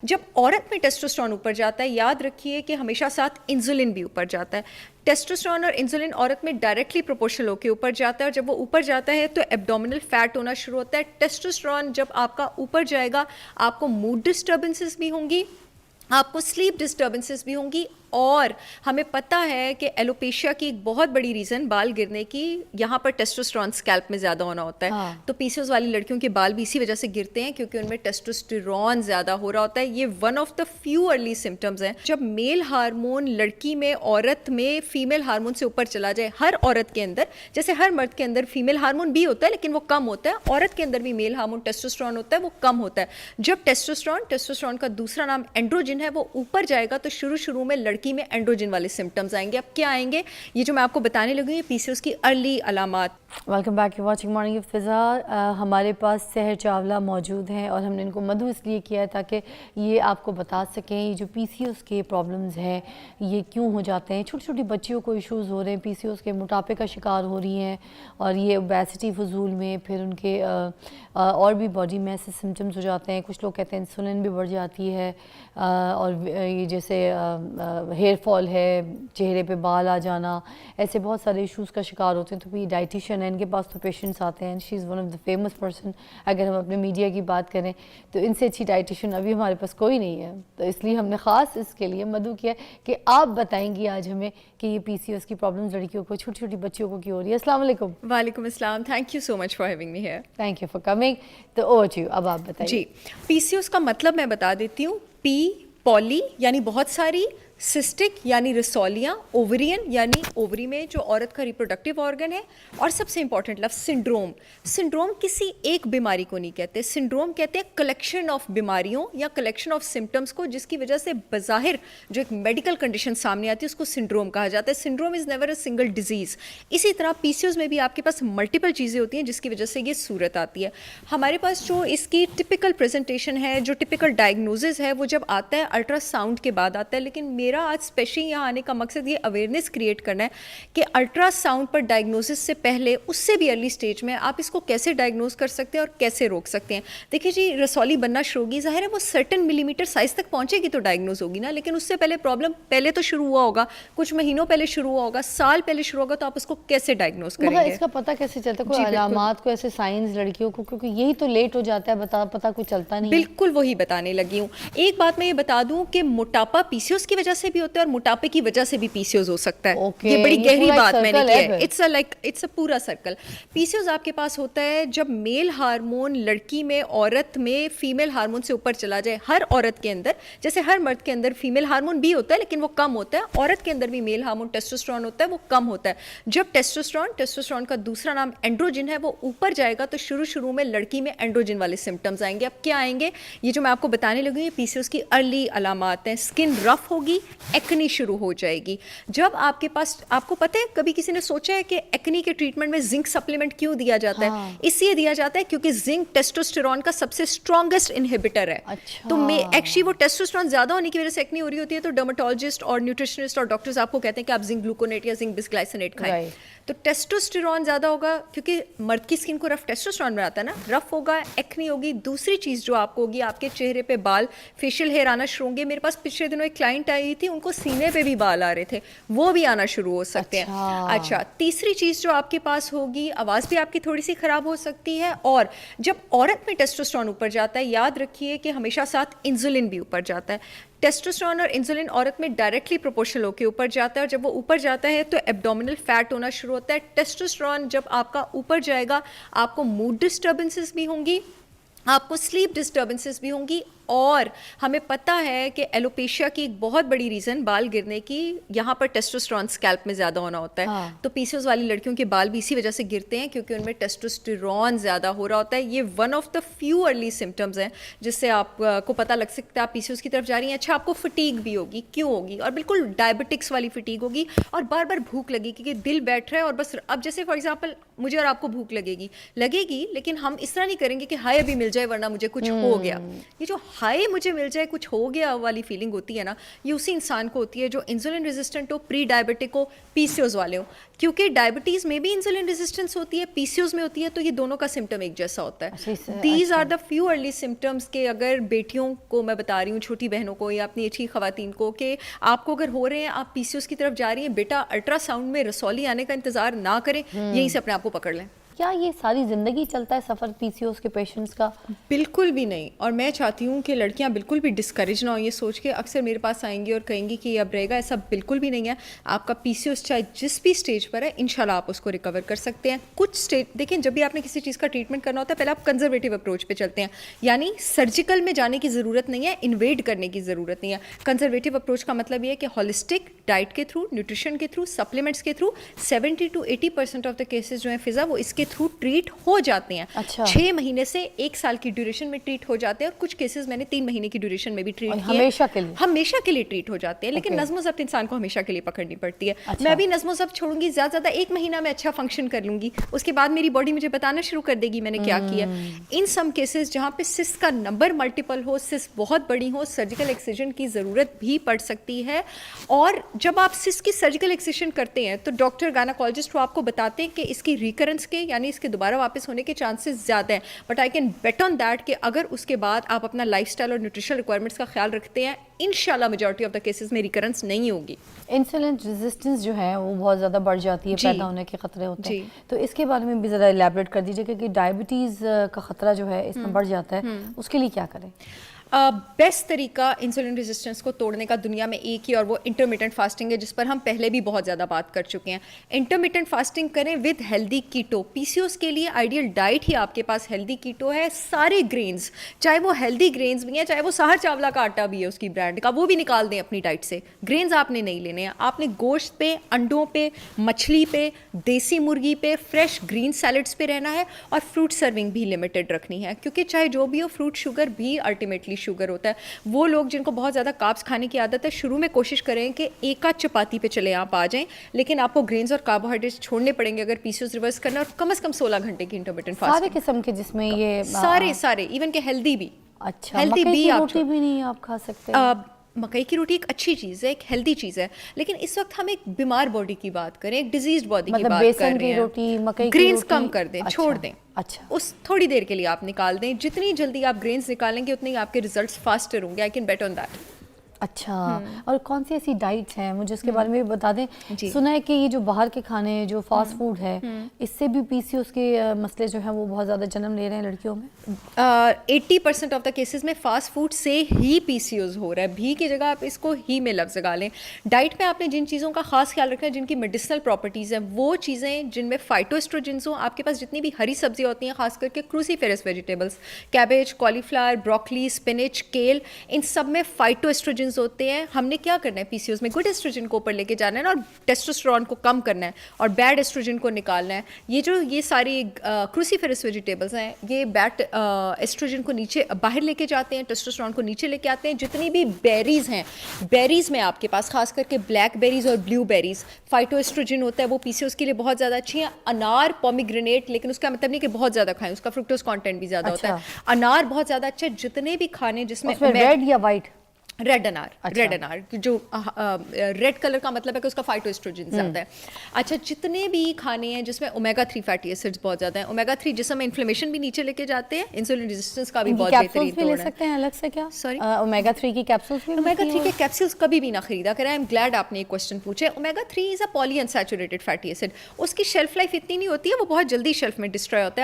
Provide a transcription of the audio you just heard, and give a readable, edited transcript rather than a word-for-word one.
जब औरत में टेस्टोस्टेरोन ऊपर जाता है, याद रखिए कि हमेशा साथ इंसुलिन भी ऊपर जाता है। टेस्टोस्टेरोन और इंसुलिन औरत में डायरेक्टली प्रोपोर्शनल होकर ऊपर जाता है और जब वो ऊपर जाता है तो एब्डोमिनल फैट होना शुरू होता है। टेस्टोस्टेरोन जब आपका ऊपर जाएगा, आपको मूड डिस्टर्बेंसेस भी होंगी, आपको स्लीप डिस्टर्बेंसेस भी होंगी, और हमें पता है कि एलोपेशिया की एक बहुत बड़ी रीज़न बाल गिरने की यहाँ पर टेस्टोस्टेरोन स्कैल्प में ज़्यादा होना होता है। तो पीसीओएस वाली लड़कियों के बाल भी इसी वजह से गिरते हैं क्योंकि उनमें टेस्टोस्टेरोन ज़्यादा हो रहा होता है। ये one of the few early symptoms हैं जब मेल हार्मोन लड़की में, औरत में फीमेल हार्मोन से ऊपर चला जाए। हर औरत के अंदर, जैसे हर मर्द के अंदर फीमेल हार्मोन भी होता है लेकिन वो कम होता है, औरत के अंदर भी मेल हार्मोन टेस्टोस्टेरोन होता है, वो कम होता है। जब टेस्टोस्टेरोन का दूसरा नाम एंड्रोजन है, वो ऊपर जाएगा तो शुरू में लड़की में एंड्रोजन वाले सिम्टम्स आएंगे। अब क्या आएंगे, ये जो मैं आपको बताने लगी हूँ, पीसीओएस की अर्ली अलामात। Welcome back, you watching morning with Fiza. हमारे पास सहर चावला मौजूद हैं और हमने इनको मधु इसलिए किया है ताकि ये आपको बता सकें ये जो पीसीओएस के प्रॉब्लम्स हैं ये क्यों हो जाते हैं। छोटी छोटी बच्चियों को इश्यूज़ हो रहे हैं, पीसीओएस के मोटापे का शिकार हो रही हैं और ये ओबेसिटी फजूल में, फिर उनके और भी बॉडी में ऐसे सिम्टम्स हो जाते हैं। कुछ लोग कहते हैं इंसुलिन भी बढ़ जाती है और ये जैसे हेयर फॉल है, चेहरे पे बाल आ जाना, ऐसे बहुत सारे इश्यूज़ का शिकार होते हैं। तो भी डाइटिशियन है, इनके पास तो पेशेंट्स आते हैं। She is one of the famous person. अगर हम अपने मीडिया की बात करें तो इनसे अच्छी डाइटिशियन अभी हमारे पास कोई नहीं है, तो इसलिए हमने ख़ास इसके लिए मधु किया कि आप बताएंगी आज हमें कि ये पीसीओएस की प्रॉब्लम्स लड़कियों को, छोटी छोटी बच्चियों को क्यों हो रही है। अस्सलाम वालेकुम। वालेकुम अस्सलाम, thank you so much for having me here. Thank you for coming. तो ओवर टू यू, अब आप बताइए। जी, पीसीओएस का मतलब मैं बता देती हूँ। पी पॉली यानी बहुत सारी, सिस्टिक यानी रसौलियाँ, ओवरियन यानी ओवरी में जो औरत का रिप्रोडक्टिव ऑर्गन है, और सबसे इंपॉर्टेंट लफ्ज़ सिंड्रोम। सिंड्रोम किसी एक बीमारी को नहीं कहते, सिंड्रोम कहते हैं कलेक्शन ऑफ बीमारियों या कलेक्शन ऑफ सिम्टम्स को, जिसकी वजह से बज़ाहिर जो एक मेडिकल कंडीशन सामने आती है उसको सिंड्रोम कहा जाता है। Syndrome is never a single disease. इसी तरह पीसीओएस में भी आपके पास मल्टीपल चीज़ें होती हैं जिसकी वजह से ये सूरत आती है। हमारे पास जो इसकी टिपिकल प्रेजेंटेशन है, जो टिपिकल डायग्नोसिस है, वो जब आता है अल्ट्रासाउंड के बाद आता है। लेकिन मेरा आज स्पेशली यहाँ आने का मकसद ये अवेयरनेस क्रिएट करना है कि अल्ट्रासाउंड पर डायग्नोसिस से पहले, उससे भी अर्ली स्टेज में आप इसको कैसे डायग्नोज कर सकते हैं और कैसे रोक सकते हैं। देखिए जी, रसौली बनना शुरू होगी, ज़ाहिर है वो सर्टेन मिलीमीटर साइज तक पहुँचेगी तो डायग्नोज होगी ना, लेकिन उससे पहले प्रॉब्लम पहले तो शुरू हुआ होगा, कुछ महीनों पहले शुरू हुआ होगा, साल पहले शुरू होगा, तो आप उसको कैसे डायग्नोज करेंगे। इसका पता कैसे चलता है, कोई अलामात को, ऐसे साइंस लड़कियों को, क्योंकि यही तो लेट हो जाता है, पता कुछ चलता नहीं। बिल्कुल वही बताने लगी हूँ। एक बात मैं ये बता दूं कि मोटापा पीसीओएस की वजह से भी होता है और मोटापे की वजह से भी पीसीओएस हो सकता है। ये बड़ी गहरी बात मैंने की है। इट्स अ पूरा सर्कल। पीसीओएस आपके पास होता है जब मेल हार्मोन लड़की में, औरत में फीमेल हार्मोन से ऊपर चला जाए। हर औरत के अंदर, जैसे हर मर्द के अंदर फीमेल हार्मोन भी होता है लेकिन वो कम होता है, औरत के अंदर भी मेल हार्मोन टेस्टोस्टेरोन होता है, वो कम होता है। जब टेस्टोस्टेरोन का दूसरा नाम एंड्रोजन है, वो ऊपर जाएगा तो शुरू में लड़की में एंड्रोजन वाले सिम्टम्स आएंगे। अब क्या आएंगे, ये जो मैं आपको बताने लगी हूँ, ये पीसीओएस की अर्ली अलामात हैं। स्किन रफ होगी, एक्नी शुरू हो जाएगी। जब आपके पास, आपको पता है कभी किसी ने सोचा है कि एक्नी के ट्रीटमेंट में जिंक सप्लीमेंट क्यों दिया जाता है? इसलिए दिया जाता है क्योंकि जिंक टेस्टोस्टेरोन का सबसे स्ट्रॉन्गेस्ट इनहिबिटर है। तो एक्चुअली वो टेस्टोस्टेरोन ज्यादा होने की वजह से एक्नी हो रही होती है, तो डर्मेटोलॉजिस्ट और न्यूट्रिशनिस्ट और डॉक्टर्स आपको कहते हैं कि आप जिंक ग्लूकोनेट या जिंक बिस्ग्लाइसिनेट खाएं। तो टेस्टोस्टेरोन ज़्यादा होगा क्योंकि मर्द की स्किन को रफ टेस्टोस्टेरोन बनाता है ना, रफ होगा, एक्नी होगी। दूसरी चीज़ जो आपको होगी, आपके चेहरे पे बाल, फेशियल हेयर आना शुरू होंगे। मेरे पास पिछले दिनों एक क्लाइंट आई थी, उनको सीने पे भी बाल आ रहे थे, वो भी आना शुरू हो सकते हैं। अच्छा, तीसरी चीज़ जो आपके पास होगी, आवाज़ भी आपकी थोड़ी सी ख़राब हो सकती है। और जब औरत में टेस्टोस्टेरोन ऊपर जाता है, याद रखिए कि हमेशा साथ इंसुलिन भी ऊपर जाता है। टेस्टोस्टेरोन और इंसुलिन औरत में डायरेक्टली प्रोपोर्शनल होकर ऊपर जाता है और जब वो ऊपर जाता है तो एब्डोमिनल फैट होना शुरू होता है। टेस्टोस्टेरोन जब आपका ऊपर जाएगा, आपको मूड डिस्टर्बेंसेस भी होंगी, आपको स्लीप डिस्टर्बेंसेस भी होंगी, और हमें पता है कि एलोपेशिया की एक बहुत बड़ी रीज़न बाल गिरने की यहाँ पर टेस्टोस्टेरोन स्कैल्प में ज़्यादा होना होता है। तो पीसीओएस वाली लड़कियों के बाल भी इसी वजह से गिरते हैं क्योंकि उनमें टेस्टोस्टेरोन ज़्यादा हो रहा होता है। ये one of the few early symptoms हैं जिससे आपको पता लग सकता है आप पीसीओएस की तरफ जा रही हैं। अच्छा, आपको फटीग भी होगी, क्यों होगी? और बिल्कुल डायबिटिक्स वाली फटीग होगी और बार बार भूख लगी क्योंकि दिल बैठ रहा है और बस। अब जैसे फॉर एग्जाम्पल मुझे और आपको भूख लगेगी, लेकिन हम इस तरह नहीं करेंगे कि हाय अभी मिल जाए वरना मुझे कुछ हो गया। ये जो हाय मुझे मिल जाए कुछ हो गया वाली फीलिंग होती है ना, ये उसी इंसान को होती है जो इंसुलिन रेजिस्टेंट हो, प्री डायबिटिक हो, पीसीओज वाले हो। क्योंकि डायबिटीज में भी इंसुलिन रेजिस्टेंस होती है, पीसीओज में होती है, तो ये दोनों का सिम्टम एक जैसा होता है। These are the few early symptoms के अगर बेटियों को मैं बता रही हूँ, छोटी बहनों को या अपनी अच्छी खवातीन को, कि आपको अगर हो रहे हैं, आप पीसीओज की तरफ जा रही हैं, बेटा अल्ट्रासाउंड में रसौली आने का इंतजार ना करें, यहीं से अपने आप को पकड़ लें। क्या ये सारी ज़िंदगी चलता है सफ़र पीसीओएस के पेशेंट्स का? बिल्कुल भी नहीं। और मैं चाहती हूँ कि लड़कियाँ बिल्कुल भी डिस्करेज ना हो ये सोच के अक्सर मेरे पास आएंगी और कहेंगी कि ये अब रहेगा, ऐसा बिल्कुल भी नहीं है। आपका पीसीओएस चाहे जिस भी स्टेज पर है, इंशाल्लाह आप उसको रिकवर कर सकते हैं। कुछ स्टेज देखें, जब भी आपने किसी चीज़ का ट्रीटमेंट करना होता है, पहले आप कंजर्वेटिव अप्रोच पे चलते हैं, यानी सर्जिकल में जाने की ज़रूरत नहीं है, इन्वेड करने की ज़रूरत नहीं है। कंजर्वेटिव अप्रोच का मतलब ये है कि हॉलिस्टिक डाइट के थ्रू, न्यूट्रिशन के थ्रू, सप्लीमेंट्स के through 70 to 80% of the cases जो हैं फिजा, वो इसके थ्रू ट्रीट हो जाते हैं। अच्छा। 6 महीने से 1 साल की ड्यूरेशन में ट्रीट हो जाते हैं, और कुछ केसेस मैंने 3 महीने की ड्यूरेशन में भी ट्रीट किए, हमेशा के लिए ट्रीट हो जाते हैं। लेकिन नज़्मो ज़ब्त इंसान को हमेशा के लिए पकड़नी पड़ती है। अच्छा। मैं भी नज़्मो ज़ब्त छोड़ूंगी, ज़्यादा 1 महीना में अच्छा फंक्शन कर लूंगी, उसके बाद मेरी बॉडी मुझे बताना शुरू कर देगी मैंने क्या किया। इन सम केसेस जहाँ पे सिस्ट का नंबर मल्टीपल हो, सिस्ट बहुत बड़ी हो, सर्जिकल एक्सिजन की ज़रूरत भी पड़ सकती है। और जब आप सिस्ट की सर्जिकल एक्सिजन करते हैं तो डॉक्टर गायनेकोलॉजिस्ट वो आपको बताते हैं कि इसकी रिकरेंस के, यानी इसके दोबारा वापस होने के चांसेस ज़्यादा हैं। But I can bet on that कि अगर उसके बाद आप अपना लाइफस्टाइल और न्यूट्रिशनल रिक्वायरमेंट्स का ख्याल रखते हैं, इंशाल्लाह मेजॉरिटी ऑफ द केसेस में रिकरेंस नहीं होगी। इंसुलिन रेजिस्टेंस जो है वो बहुत ज़्यादा बढ़ जाती है, पैदा होने के खतरे होते हैं, तो इसके बारे में भी ज़रा इलैबोरेट कर दीजिए कि डायबिटीज़ का खतरा जो है इसमें बढ़ जाता है, उसके लिए क्या करें? बेस्ट तरीका इंसुलिन रेजिस्टेंस को तोड़ने का दुनिया में एक ही, और वो इंटरमिटेंट फास्टिंग है, जिस पर हम पहले भी बहुत ज़्यादा बात कर चुके हैं। इंटरमिटेंट फास्टिंग करें विद हेल्दी कीटो। पीसीओएस के लिए आइडियल डाइट ही आपके पास हेल्दी कीटो है। सारे ग्रेन्स, चाहे वो हेल्दी ग्रेन्स भी हैं, चाहे वो सहर चावला का आटा भी है उसकी ब्रांड का, वो भी निकाल दें अपनी डाइट से। ग्रेन्स आपने नहीं लेने हैं, आपने गोश्त पे, अंडों पे, मछली पे, देसी मुर्गी पे, फ्रेश ग्रीन सैलड्स पे रहना है, और फ्रूट सर्विंग भी लिमिटेड रखनी है, क्योंकि चाहे जो भी हो, फ्रूट शुगर भी अल्टीमेटली शुगर होता है। वो लोग जिनको बहुत ज़्यादा कार्ब्स खाने की आदत है, शुरू में कोशिश करें कि एक आध चपाती पे चले आप आ जाएं, लेकिन आपको ग्रेन्स और कार्बोहाइड्रेट्स छोड़ने पड़ेंगे अगर पीसीओएस रिवर्स करना, और कम से कम 16 घंटे की इंटरमिटेंट फास्टिंग। सारे किस्म के जिसमें ये सारे इवन के हेल्दी भी। अच्छा, हेल्दी भी रोटी भी नहीं आप खा सकते? मकई की रोटी एक अच्छी चीज़ है, एक हेल्दी चीज़ है, लेकिन इस वक्त हम एक बीमार बॉडी की बात करें, एक डिजीज बॉडी की बात कर रहे हैं। रोटी, मकई ग्रेन्स कम कर दें, छोड़ दें। अच्छा, उस थोड़ी देर के लिए आप निकाल दें। जितनी जल्दी आप ग्रेन्स निकालेंगे उतने ही आपके रिजल्ट्स फास्टर होंगे। I can bet on that. अच्छा, और कौन सी ऐसी डाइट्स हैं, मुझे उसके बारे में भी बता दें। सुना है कि ये जो बाहर के खाने, जो फास्ट फूड है, इससे भी पीसीओएस के मसले जो हैं वो बहुत ज़्यादा जन्म ले रहे हैं लड़कियों में। 80% ऑफ द केसेस में फास्ट फूड से ही पीसीओएस हो रहा है। भी की जगह आप इसको ही में लफ्ज़ लगा लें। डाइट में आपने जिन चीज़ों का खास ख्याल रखना है, जिनकी मेडिसिनल प्रॉपर्टीज़ हैं, वो चीज़ें जिनमें फाइटोएस्ट्रोजेंस हो। आपके पास जितनी भी हरी सब्जियाँ होती हैं, खास करके cruciferous vegetables, cabbage, cauliflower, broccoli, spinach, केल, इन सब में फाइटोएस्ट्रोजेंस होते हैं। हमने क्या करना है पीसीओएस में, गुड एस्ट्रोजन को ऊपर लेके जाना है ना, और टेस्टोस्टेरोन को कम करना है, और बैड एस्ट्रोजन को निकालना है। ये सारी क्रूसीफेरस वेजिटेबल्स हैं, ये बैड एस्ट्रोजन को नीचे बाहर लेके जाते हैं, टेस्टोस्टेरोन को नीचे लेके आते हैं। जितनी भी बेरीज हैं, बेरीज में आपके पास खास करके ब्लैक बेरीज और ब्लू बेरीज, फाइटोएस्ट्रोजन होता है, वो पीसीओएस के लिए बहुत ज़्यादा अच्छी हैं। अनार, पोमीग्रेनेट, लेकिन उसका मतलब नहीं कि बहुत ज़्यादा खाएं, उसका फ्रुक्टोज कंटेंट भी ज़्यादा होता है। अनार बहुत ज़्यादा अच्छा है। जितने भी खाने जिसमें रेड या वाइट, रेड अनार, रेड अनार जो रेड कलर का मतलब है कि उसका फाइटोएस्ट्रोजन ज़्यादा है। अच्छा, जितने भी खाने हैं जिसमें ओमेगा 3 फैटी एसिड्स बहुत ज़्यादा हैं, ओमेगा 3 जिसम में इन्फ्लेमेशन भी नीचे लेके जाते हैं, इंसुलिन रेजिस्टेंस का भी बहुत बेहतरीन तोड़ है। ले सकते हैं अलग से क्या? सॉरी, ओमेगा 3 की कैप्सूल्स भी? ओमेगा 3 के कैप्सूल्स कभी भी ना खरीदा करें। आई एम ग्लैड आपने एक क्वेश्चन पूछे। Omega 3 is a poly unsaturated fatty acid, उसकी शेल्फ लाइफ इतनी नहीं होती है, वो बहुत जल्दी शेल्फ में डिस्ट्रॉय होता है।